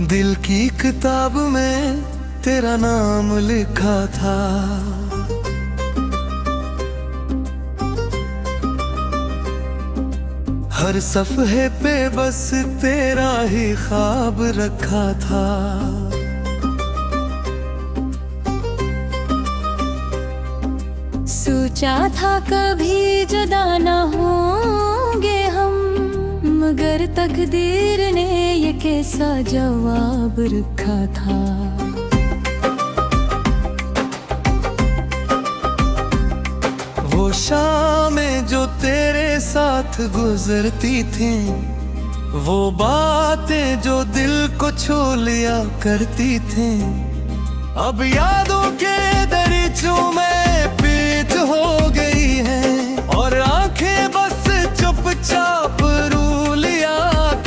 दिल की किताब में तेरा नाम लिखा था। हर सफ़हे पे बस तेरा ही ख्वाब रखा था। सोचा था कभी जुदा न होंगे हम, मगर तकदीर ने ये कैसा जवाब रखा था। वो शामें जो तेरे साथ गुजरती थी, वो बातें जो दिल को छू लिया करती थी, अब यादों के दरीचों में पीच हो गई है और आंखें बस चुपचाप रू लिया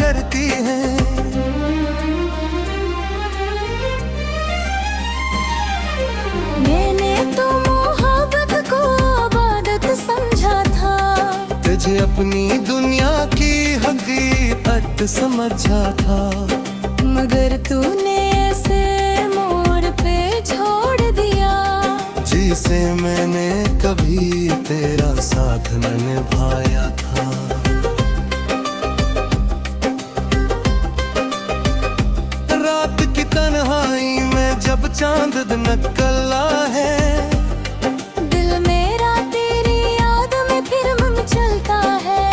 करती हैं। मैंने तो मोहब्बत को इबादत समझा था, तुझे अपनी दुनिया की हकीकत समझा था, मगर तूने ऐसे मोड़ पे छोड़ दिया जिसे मैंने कभी तेरा साथ न निभाया था। रात की तन्हाई में जब चांद निकला है, दिल मेरा तेरी याद में फिर मचलता है।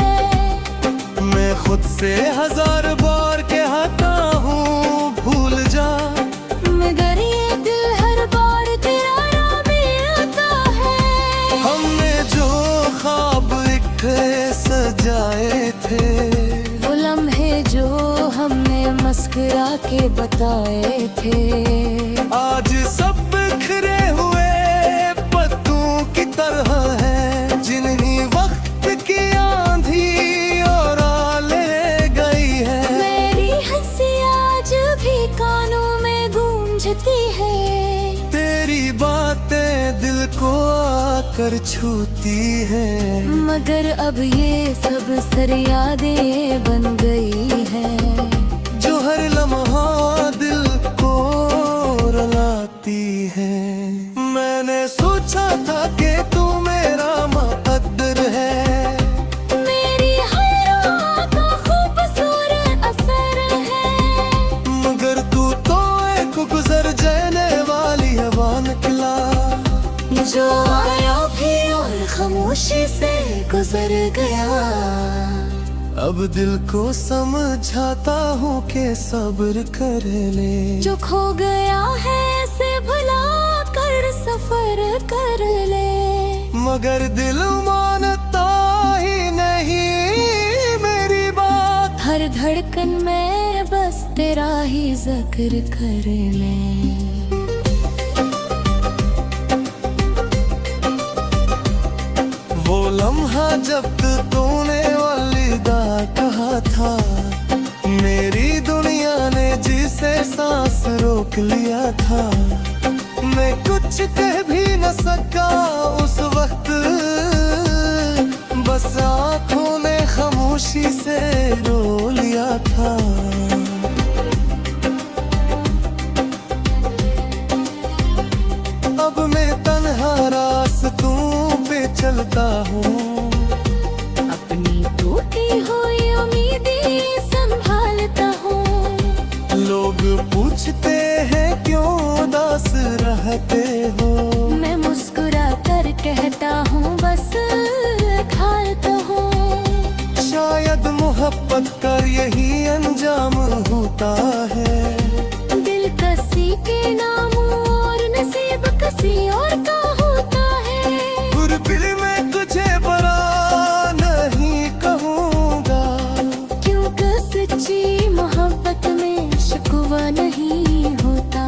मैं खुद से हजार बार कहता हूँ भूल जा, मगर ये दिल हर बार तेरा नाम आता है। हमने जो ख्वाब इकट्ठे सजाए थे, वो लम्हे जो हमने मुस्कुरा के बताए थे, आज सब बिखरे हुए पत्तों की तरह है, जिन्हीं वक्त की आंधी और ले गई है। मेरी हंसी आज भी कानों में गूंजती है, तेरी बातें दिल को आकर छूती है, मगर अब ये सब सर यादें बन गई है, जो हर लम्हा दिल को रुलाती है। मैंने सोचा था कि तू मेरा मुक़द्दर है, मेरी हर रात का खूबसूरत असर है, मगर तू तो एक गुजर जाने वाली हवा निकला, जो आया भी और खामोशी से गुजर गया। अब दिल को समझाता हूँ कि सब्र कर ले, जो खो गया है ऐसे भुला कर सफर कर ले, मगर दिल मानता ही नहीं मेरी बात। हर धड़कन में बस तेरा ही जिक्र कर ले। वो लम्हा जब तूने अलविदा कहा था, मेरी दुनिया ने जिसे सांस रोक लिया था, मैं कुछ कह भी न सका उस वक्त, बस आँखों ने खामोशी से रो लिया था। अब मैं तन्हा रास्तों पे चलता हूँ, अपनी टूटी हुई उम्मीदें संभालता हूँ। लोग पूछते हैं क्यों उदास रहते हो, मैं मुस्कुरा कर कहता हूँ बस खालता हूँ। शायद मोहब्बत कर यही अंजाम होता है, दिल किसी के नाम और नसीब किसी और का होता है। फिर मैं तुझे बुरा नहीं कहूँगा, क्योंकि सच्ची मोहब्बत में शिकवा नहीं होता।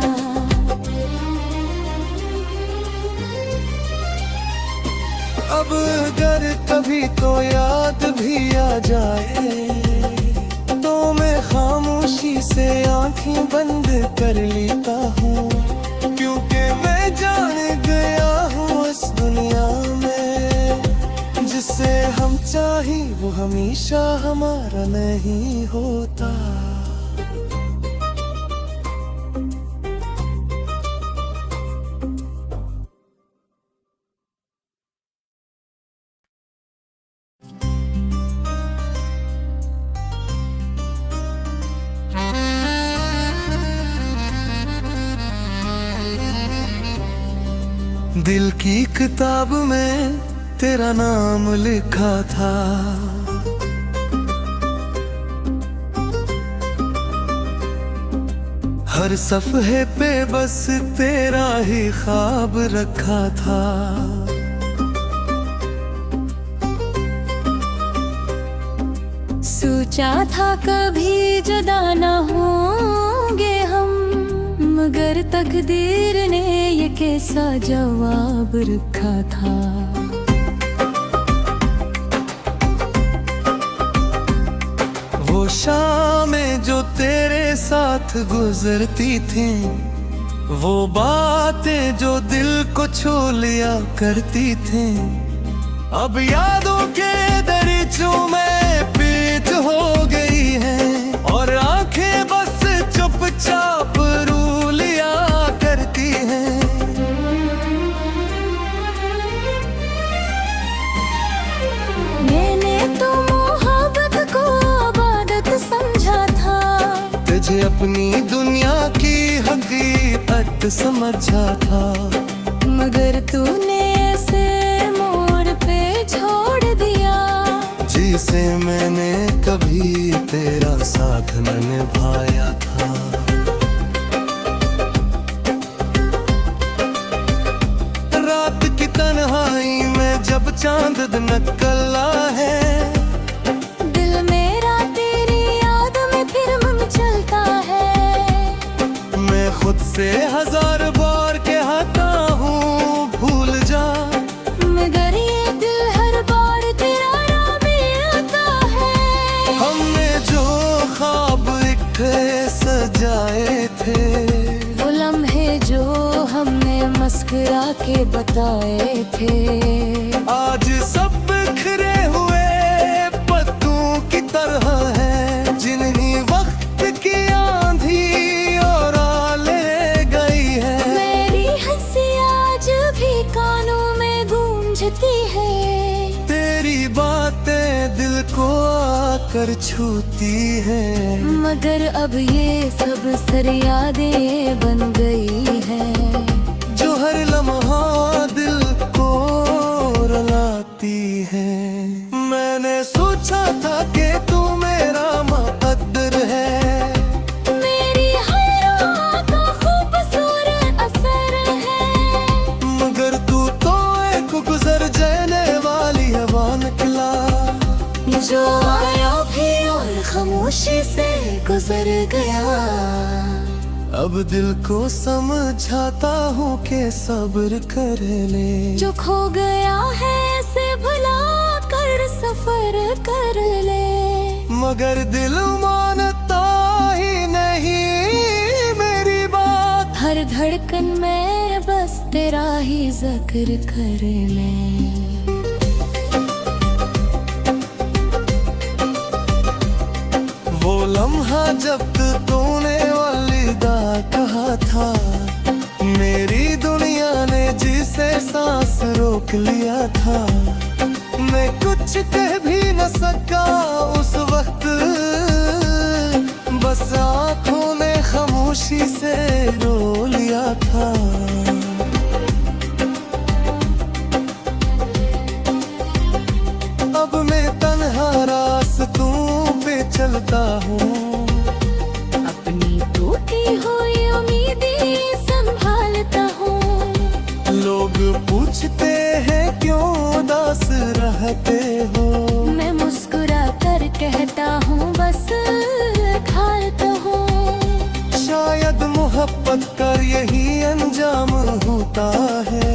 अब अगर कभी तो याद भी आ जाए, तो मैं खामोशी से आंखें बंद कर लेता हूँ, क्योंकि मैं जान गया हूँ इस दुनिया में जिसे हम चाहे वो हमेशा हमारा नहीं होता। दिल की किताब में तेरा नाम लिखा था। हर सफ़हे पे बस तेरा ही ख्वाब रखा था। सोचा था कभी जुदा न होंगे हम, मगर तकदीर ने ये कैसा जवाब रखा था। वो शामें जो तेरे साथ गुजरती थी, वो बातें जो दिल को छू लिया करती थी, अब यादों के दरीचों में पीट हो गई है और आंखें बस चुपचाप रू लिया करती हैं। मैंने तो मोहब्बत को इबादत समझा था, तुझे अपनी दुनिया की हकीकत समझा था, मगर तूने ऐसे मोड़ पे छोड़ दिया जिसे मैंने कभी तेरा साथ न निभाया था। रात की तन्हाई में जब चांद निकला है, दिल मेरा तेरी याद में फिर मचलता है। मैं खुद से हजार बार कहता हूँ भूल जा, मगर ये दिल हर बार तेरा नाम आता है। हमने जो ख्वाब इकट्ठे सजाए थे, वो लम्हे जो हमने मस्कुरा के बताए थे, आज सब बिखरे हुए पत्तों की तरह है, जिन्हीं वक्त की आंधी और ले गई है। मेरी हंसी आज भी कानों में गूंजती है, तेरी बातें दिल को आकर छूती है, मगर अब ये सब सर यादें बन गई है, जो हर लम्हा दिल को रुलाती है। मैंने सोचा था कि तू मेरा मुक़द्दर है, मेरी हर राह का खूबसूरत असर है, मगर तू तो एक गुजर जाने वाली हवा निकला, जो आया भी और खामोशी से गुजर गया। अब दिल को समझाता हूँ कि सब्र कर ले, जो खो गया है ऐसे भुला कर सफर कर ले, मगर दिल मानता ही नहीं मेरी बात। हर धड़कन में बस तेरा ही जिक्र कर ले। वो लम्हा जब तूने अलविदा कहा था, मेरी दुनिया ने जिसे सांस रोक लिया था, मैं कुछ कह भी न सका उस वक्त, बस आंखों ने खामोशी से रो लिया था। अब मैं तन्हा रास्तों पे चलता हूँ, अपनी टूटी हुई उम्मीदें संभालता हूँ। लोग पूछते हैं क्यों उदास रहते हो, मैं मुस्कुरा कर कहता हूँ बस खालता हूँ। शायद मोहब्बत का यही अंजाम होता है,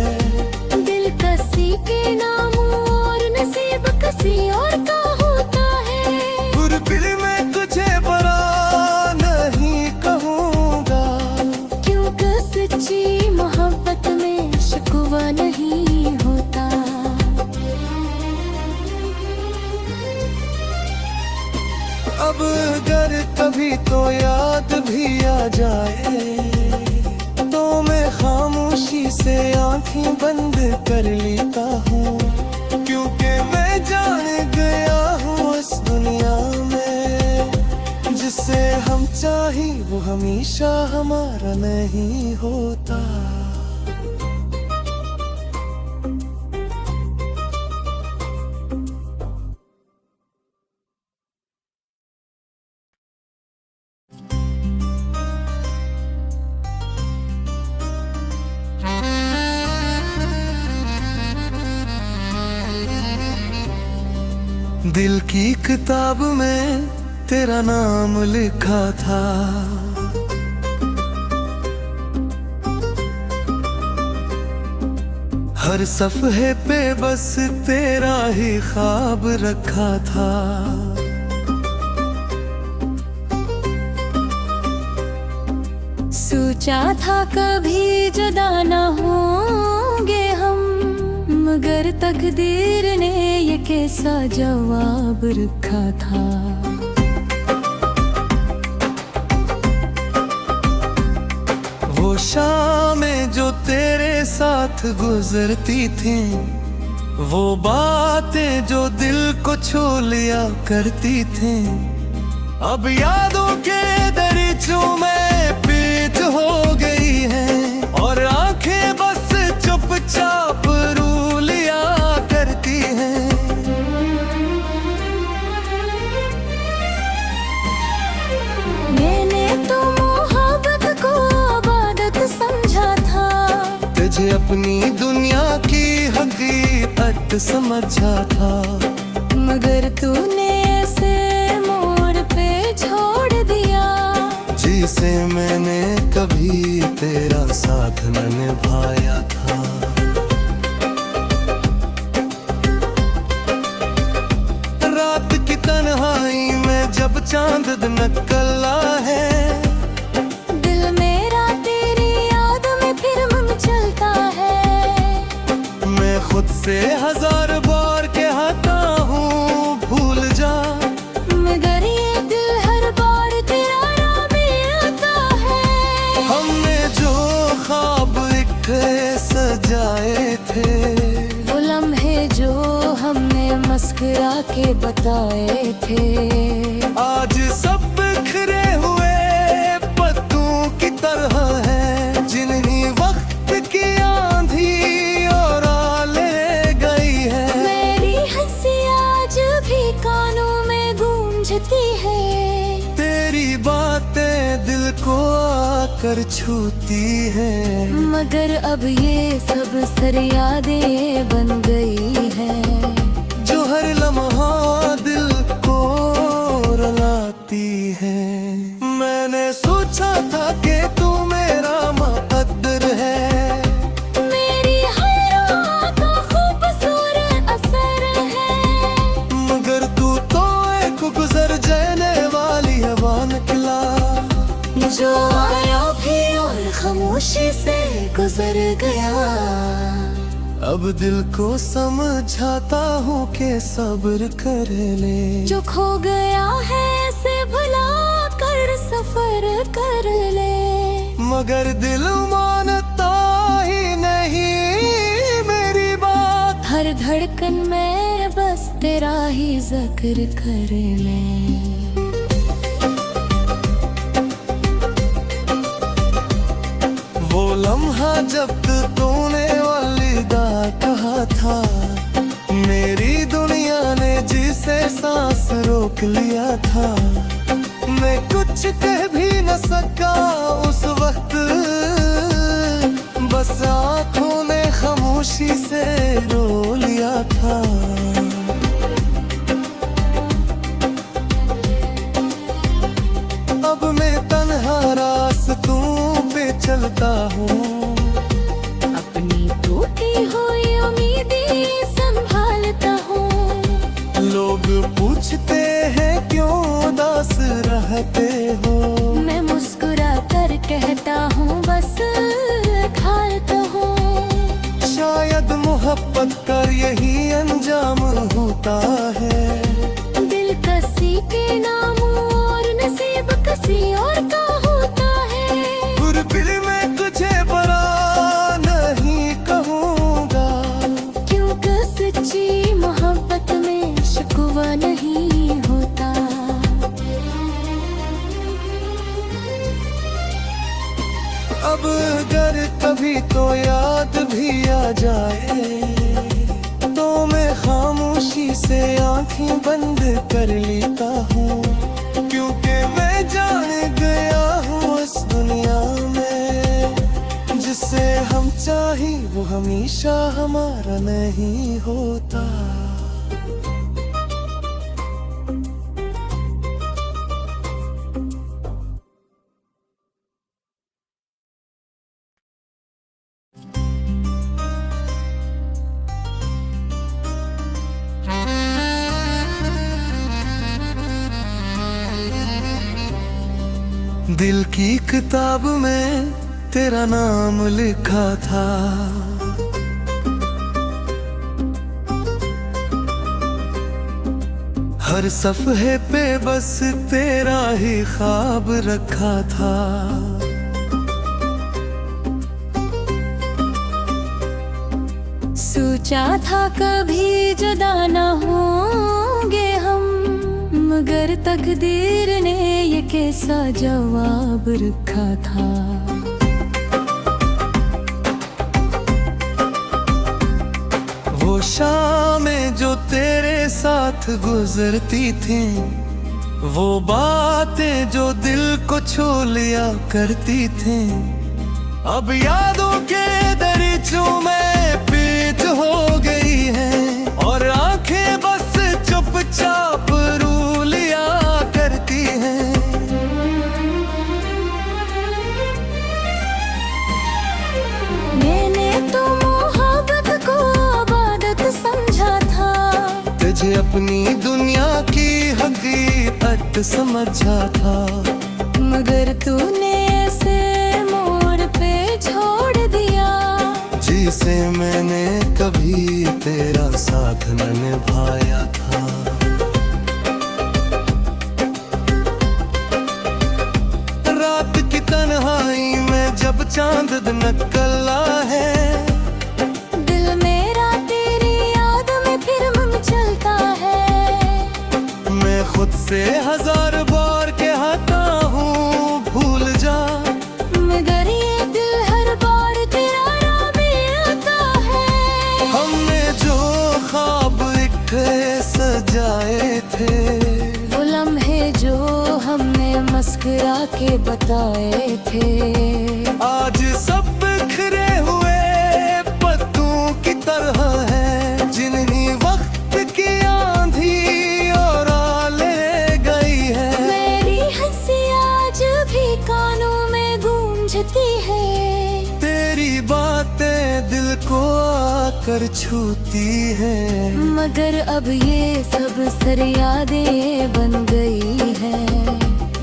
दिल किसी के नाम और नसीब किसी और का होता है। दिल में तुझे बरा नहीं कहूँगा, क्योंकि सच्ची मोहब्बत में शिकवा नहीं होता। अब अगर कभी तो याद भी आ जाए, तो मैं खामोशी से आंखें बंद कर लेता हूँ, क्योंकि मैं जान गया हूँ इस दुनिया में, जिसे हम चाहे वो हमेशा हमारा नहीं होता। दिल की किताब में तेरा नाम लिखा था। हर सफ़हे पे बस तेरा ही ख्वाब रखा था। सोचा था कभी जुदा न होंगे हम, मगर तकदीर ने ये कैसा जवाब रखा था। वो शामें जो तेरे साथ गुजरती थी, वो बातें जो दिल को छू लिया करती थी, अब यादों के दरीचों में पीट हो गई हैं और आंखें बस चुपचाप रू लिया करती हैं। मैंने तो मोहब्बत को इबादत समझा था, तुझे अपनी दुनिया की हकीकत समझा था, मगर तूने ऐसे मोड़ पे छोड़ दिया जिसे मैंने कभी तेरा साथ न निभाया था। रात की तन्हाई में जब चांद निकला है, दिल मेरा तेरी याद में फिर मन चलता है। मैं खुद से हजार बार कहता हूँ भूल जा, मगर ये दिल हर बार तेरा नाम आता है। हमने जो ख्वाब इकट्ठे सजाए थे, वो लम्हे जो हमने मस्कुरा के बताए थे, आज सब बिखरे हुए पत्तों की तरह है, जिन्हीं वक्त की आंधी और ले गई है। मेरी हंसी आज भी कानों में गूंजती है, तेरी बातें दिल को आकर छूती है, मगर अब ये सब सर यादें बन गई है, जो हर लम्हा दिल को रुलाती है। मैंने सोचा था कि तू मेरा मुक़द्दर है, मेरी हर रात का खूबसूरत असर है, मगर तू तो एक गुजर जाने वाली हवा निकला, जो आया भी और खामोशी से गुजर गया। अब दिल को समझाता हूँ कि सब्र कर ले, जो खो गया है से भुला कर सफर कर ले, मगर दिल मानता ही नहीं मेरी बात। हर धड़कन में बस तेरा ही जिक्र कर ले। वो लम्हा जब तूने अलविदा कहा था, मेरी दुनिया ने जिसे सांस रोक लिया था, मैं कुछ कह भी न सका उस वक्त, बस आंखों ने खामोशी से रो लिया था। अब मैं तन्हा रास्तों पे चलता हूँ, अपनी टूटी हुई उम्मीदें संभालता हूँ। लोग पूछते हैं क्यों उदास रहते हो, मैं मुस्कुरा कर कहता हूँ बस ढालता हूँ। शायद मोहब्बत कर यही अंजाम होता है, दिल कसी के नाम और नसीब किसी और का होता है। गुरबिल में तुझे बरा नहीं कहूँगा, क्योंकि सच्ची मोहब्बत में शिकवा नहीं होता। अब अगर कभी तो याद भी आ जाए, तो मैं खामोशी से आंखें बंद कर लेता हूँ, क्योंकि मैं जान गया हूँ इस दुनिया में, जिसे हम चाहे वो हमेशा हमारा नहीं होता। दिल की किताब में तेरा नाम लिखा था। हर सफ़े पे बस तेरा ही ख्वाब रखा था। सोचा था कभी जुदा न होंगे हम, मगर तकदीर ने ये कैसा जवाब रखा था। वो शामें जो तेरे साथ गुजरती थी, वो बातें जो दिल को छू लिया करती थी, अब यादों के दरीचों में पीठ हो गई है और आंखें बस चुपचाप रू लिया करती हैं। मैंने तो मोहब्बत को इबादत समझा था, तुझे अपनी दुनिया की हकीकत समझा था, मगर तूने ऐसे मोड़ पे छोड़ दिया जिसे मैंने कभी तेरा साथ न निभाया था। रात की तन्हाई में जब चांद निकला है, दिल मेरा तेरी याद में फिर चलता है। मैं खुद से हजार बार कहता हूँ भूल जा, मगर ये दिल हर बार तेरा नाम आता है। हमने जो ख्वाब इकट्ठे सजाए थे, वो लम्हे जो हमने मुस्कुरा के बताए थे, आज सब बिखरे हुए पत्तों की तरह है, जिन्हीं वक्त की आंधी और ले गई है। मेरी हंसी आज भी कानों में गूंजती है, तेरी बातें दिल को आकर छूती हैं, मगर अब ये सब सर यादें बन गई है,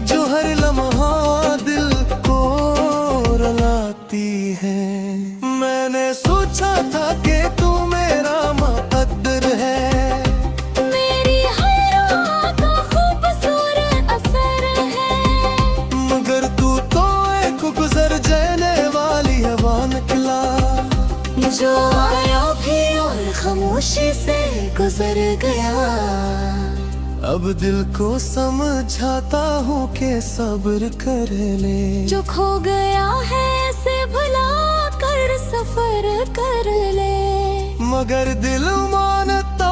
जो हर लम्हा दिल को रुलाती है। मैंने सोचा था कि तू मेरा मुक़द्दर है, मेरी हर रात का खूबसूरत असर है, मगर तू तो एक गुजर जाने वाली हवा निकला, जो आया भी और खामोशी से गुजर गया। अब दिल को समझाता हूँ कि सब्र कर ले, जो खो गया है से भुला कर सफर कर ले, मगर दिल मानता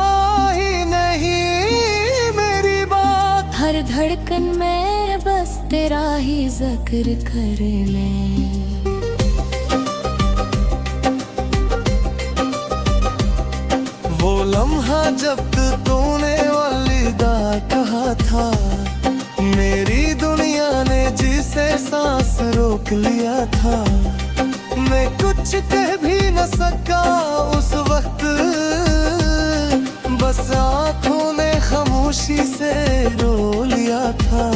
ही नहीं मेरी बात। हर धड़कन में बस तेरा ही जिक्र कर ले। वो लम्हा जब तूने अलविदा कहा था, मेरी दुनिया ने जिसे सांस रोक लिया था, मैं कुछ कह भी न सका उस वक्त, बस आंखों ने खामोशी से रो लिया था।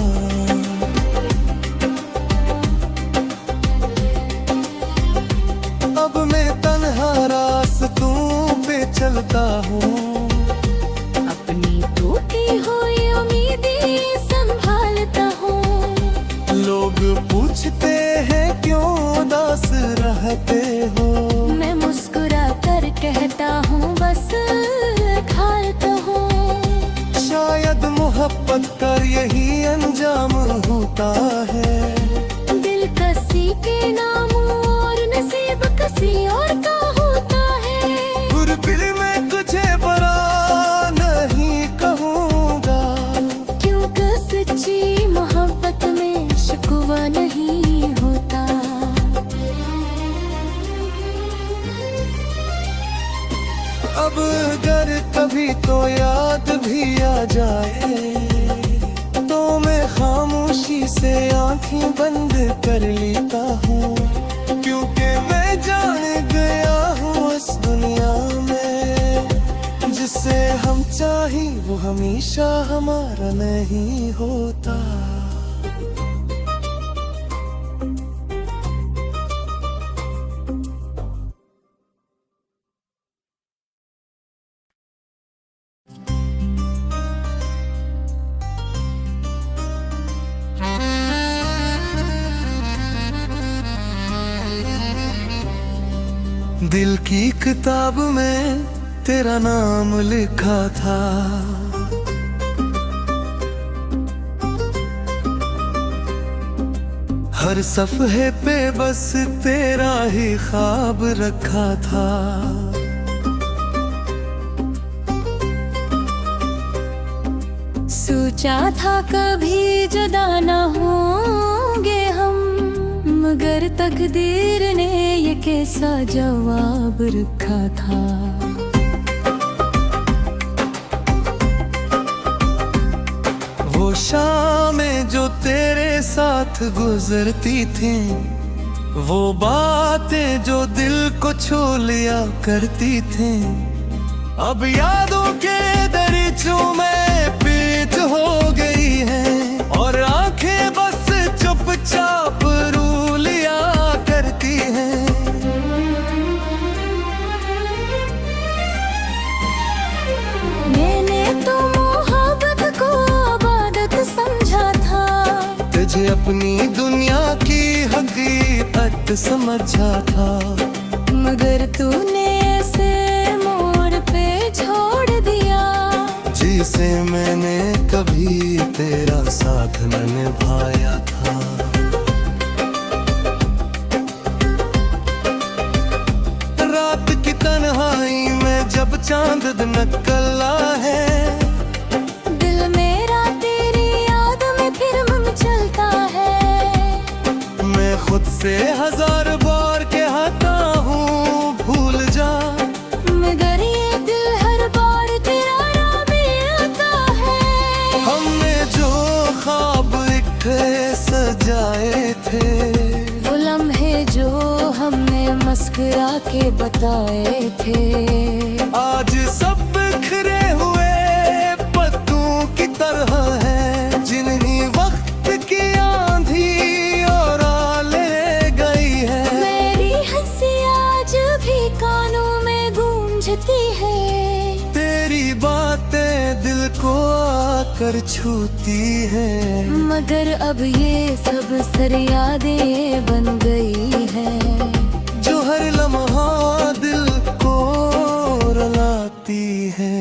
अब मैं तन्हा रास्तों पे चलता हूँ, अपनी टूटी हुई उम्मीदें संभालता हूँ। लोग पूछते हैं क्यों उदास रहते हो, मैं मुस्कुरा कर कहता हूँ बस खालता हूँ। शायद मोहब्बत का यही अंजाम होता है, दिल किसी के नाम और नसीब किसी और का होता है। फिर मैं तुझे बुरा नहीं कहूँगा, क्योंकि सच्ची मोहब्बत में शिकवा नहीं होता। अब अगर कभी तो याद भी आ जाए, तो मैं खामोशी से आंखें बंद कर लेता हूँ, क्योंकि मैं जान गया हूँ इस दुनिया में, जिसे हम चाही वो हमेशा हमारा नहीं होता। दिल की किताब में तेरा नाम लिखा था। हर सफ़हे पे बस तेरा ही ख्वाब रखा था। सोचा था कभी जुदा न होंगे हम, मगर तकदीर ने ये कैसा जवाब रखा था। वो शामें जो तेरे साथ गुजरती थी, वो बातें जो दिल को छू लिया करती थी, अब यादों के दरिचों में पीच हो गई है और आंखें बस चुपचाप रू लिया करती हैं। मैंने तो मोहब्बत को इबादत समझा था, तुझे अपनी दुनिया की हकीकत समझा था, मगर तूने ऐसे मोड़ पे छोड़ दिया जिसे मैंने कभी तेरा साथ न निभाया था। रात की तन्हाई में जब चांद निकला है, दिल मेरा तेरी याद में फिर मचलता है। मैं खुद से हजार बार कहता हूँ भूल जा, मगर ये दिल हर बार तेरा नाम आता है। हमने जो ख्वाब इकट्ठे सजाए थे, वो लम्हे जो हमने मस्कुरा के बताए थे, आज सब बिखरे हुए पत्तों की तरह है, जिन्हीं वक्त की आंधी और ले गई है। मेरी हंसी आज भी कानों में गूंजती है, तेरी बातें दिल को आकर छूती है, मगर अब ये सब सर यादें बन गई है, जो हर लम्हा दिल को रुलाती है।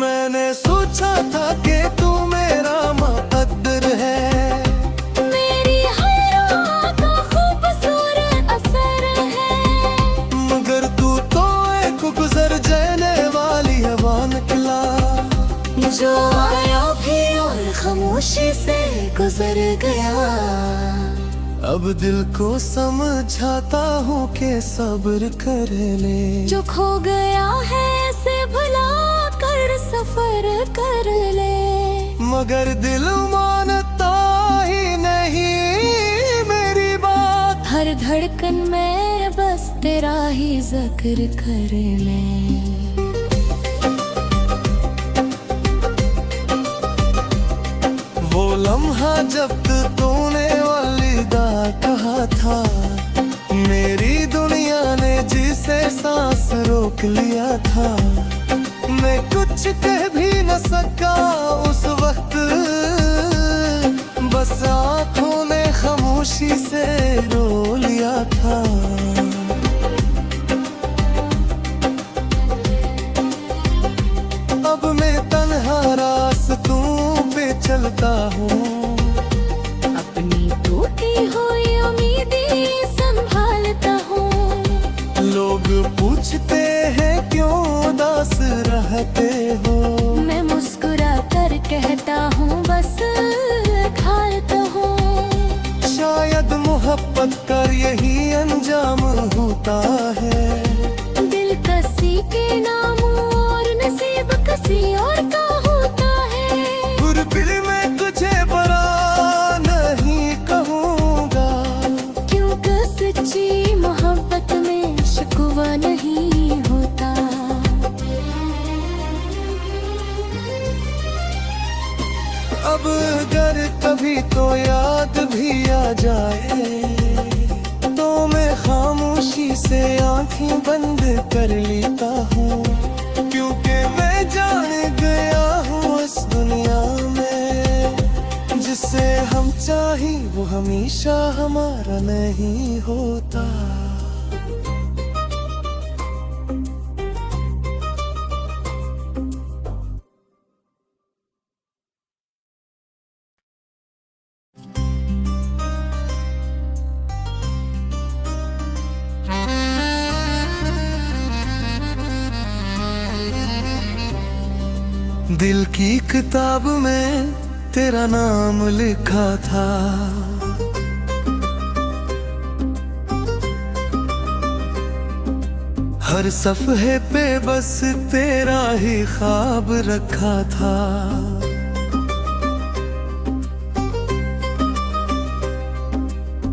मैंने सोचा था कि तू मेरा मुक़द्दर है, मेरी हर रात का खूबसूरत असर है, मगर तू तो एक गुजर जाने वाली हवा निकला, जो आया भी और खामोशी से गुजर गया। अब दिल को समझाता हूँ कि सब्र कर ले, जो खो गया है ऐसे भुला कर सफर कर ले, मगर दिल मानता ही नहीं मेरी बात। हर धड़कन में बस तेरा ही जिक्र कर ले। वो लम्हा जब तूने अलविदा कहा था, मेरी दुनिया ने जिसे सांस रोक लिया था, मैं कुछ कह भी न सका उस वक्त, बस आंखों ने खामोशी से रो लिया था। अब मैं तन्हा रास्तों पे चलता हूँ, अपनी टूटी हुई उम्मीदें संभालता हूँ। लोग पूछते हैं क्यों उदास रहते हो, मैं मुस्कुरा कर कहता हूँ बस खालता हूँ। शायद मोहब्बत का यही अंजाम होता है, दिल किसी के नाम और नसीब किसी और का होता है। गुरबिल में तुझे बरा नहीं कहूँगा, क्योंकि सच्ची मोहब्बत में शिकवा नहीं होता। अब अगर कभी तो याद भी आ जाए, तो मैं खामोशी से आंखें बंद कर लेता हूँ, क्योंकि मैं जान गया हूँ इस दुनिया में, जिसे हम चाहे वो हमेशा हमारा नहीं होता। दिल की किताब में तेरा नाम लिखा था। हर सफ़े पे बस तेरा ही ख्वाब रखा था।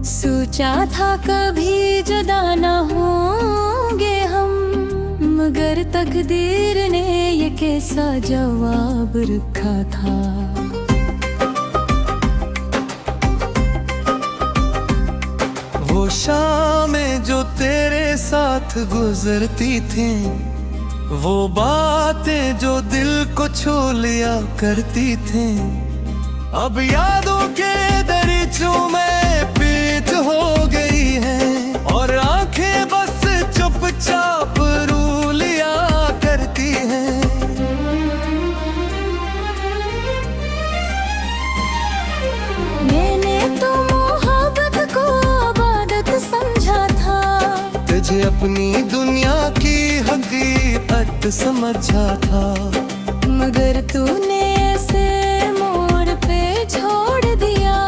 सोचा था कभी जुदा न होंगे हम, मगर तकदीर ने ये कैसा जवाब रखा था। वो शामें जो तेरे साथ गुजरती थी, वो बातें जो दिल को छू लिया करती थी, अब यादों के दरीचों में पीट हो गई है और आंखें बस चुपचाप रू लिया करती हैं। मैंने तो मोहब्बत को इबादत समझा था, तुझे अपनी दुनिया की हकीकत समझा था, मगर तूने ऐसे मोड़ पे छोड़ दिया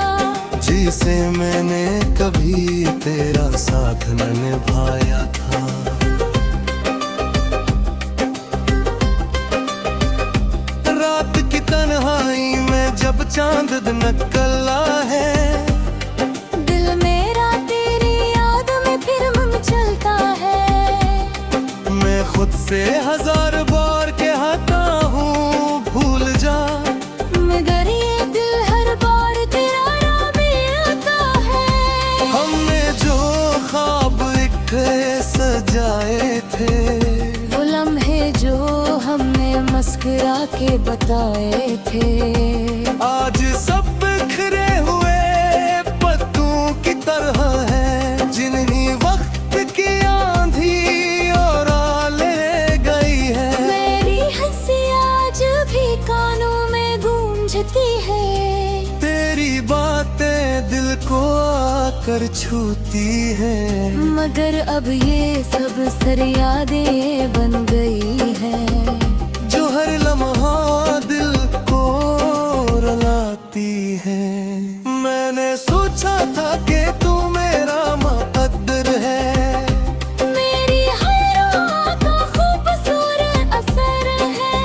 जिसे मैंने कभी तेरा साथ न निभाया था। रात की तन्हाई में जब चांद निकला है, दिल मेरा तेरी याद में फिर चलता है। मैं खुद से हजार बार कहता हूँ भूल जा, मगर ये दिल हर बार तेरा नाम आता है। हमने जो ख्वाब इकट्ठे सजाए थे, वो लम्हे जो हमने मुस्कुरा के बताए थे, आज सब बिखरे हुए पत्तों की तरह है, जिन्हीं वक्त की आंधी और ले गई है। मेरी हंसी आज भी कानों में गूंजती है, तेरी बातें दिल को आकर छूती है, मगर अब ये सब सर यादें बन गई है, जो हर लम्हा दिल को रुलाती है। मैंने सोचा था कि तू मेरा मुकद्दर है, मेरी हर रात का खूबसूरत असर है,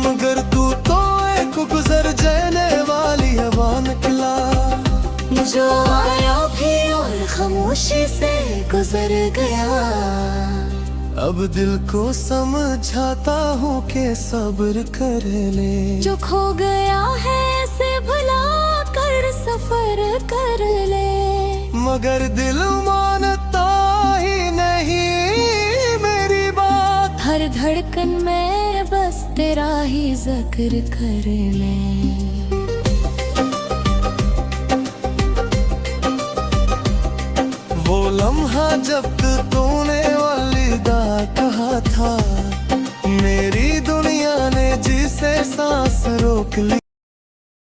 मगर तू तो एक गुजर जाने वाली हवा निकला, जो आया भी और खामोशी से गुजर गया। अब दिल को समझाता हूँ कि सब्र कर ले, जो खो गया है ऐसे भुला कर सफर कर ले, मगर दिल मानता ही नहीं मेरी बात। हर धड़कन में बस तेरा ही जिक्र कर ले। वो लम्हा जब तूने अलविदा कहा था, मेरी दुनिया ने जिसे सांस रोक ली।